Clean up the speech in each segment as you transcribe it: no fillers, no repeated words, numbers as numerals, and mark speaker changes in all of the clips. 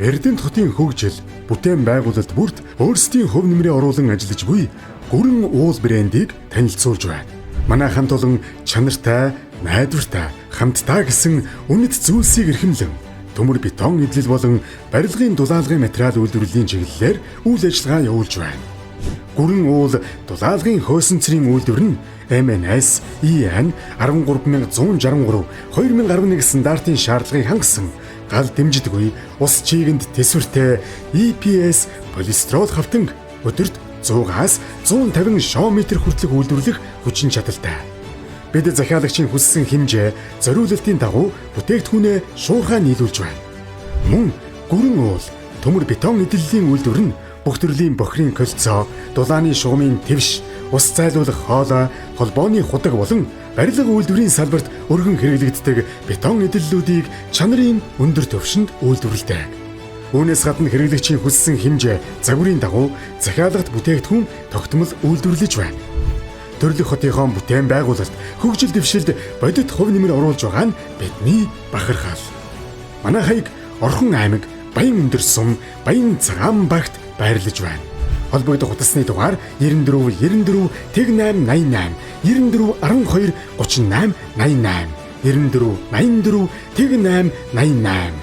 Speaker 1: Эрдэнэт хотын хөгжил, бүтээн байгуулалт бүрт өөрсдийн хөв нэмрээ оруулан ажиллаж буй гүрэн уул брэндийг танилцуулж байна. Манай хамт олон чанартай, найдвартай, хамттай гэсэн үнэт зүйлсийг эрхэмлэн төмөр бетон эдлэл болон барилгын дулаалгын материал үйлдвэрлэлийн чиглэлээр үйл ажиллагаа явуулж байна. Гүрэн уул дулаалгын хөөсөн цэрийн үйлдвэр нь MNS EN 13163 2011 стандартын шаардлагыг хангасан гал дэмждэггүй ус чийгэнд тэсвэртэй EPS полистирол хавтанг өдөрт 100-аас 150 шометр хүртэлх үйлдвэрлэх хүчин чадалтай. Бид захиалагчийн хүссэн хэмжээ, зориулалтын дагуу бүтээгдэхүүнээ шуурхай нийлүүлж байна. Мөн гүрэн уул, төмөр бетон эдлэлийн үйлдвэр нь бүх төрлийн бохирын кольцоо, дулааны шугамын твш, ус зайлуулах хоолой, холбооны худаг болон барилга үйлдвэрийн салбарт өргөн хэрэглэгддэг бетон эдлэлүүдийг чанарын өндөр түвшинд үйлдвэрлэдэг. Үүнээс гадна хэрэглэгчийн хүссэн хэмжээ, загварын дагуу захиалагт бүтээгдэхүүн тогтмол үйлдвэрлэж байна. Төрлөх хотынхоо бүтээн байгуулалт, хөгжил дэвшилд бодит хувь нэмэр оруулж байгаа нь бидний бахархал. Манай хаяг Орхон аймаг Баян өндөр сум, Баян цагаан багт байрлаж байна. Холбогдох утасны дугаар 94 94 1888 94 12 38 88 94 84 1888.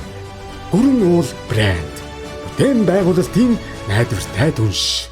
Speaker 1: Гүрэн уул брэнд. Бүтээн байгуулалтын найдвартай түнш.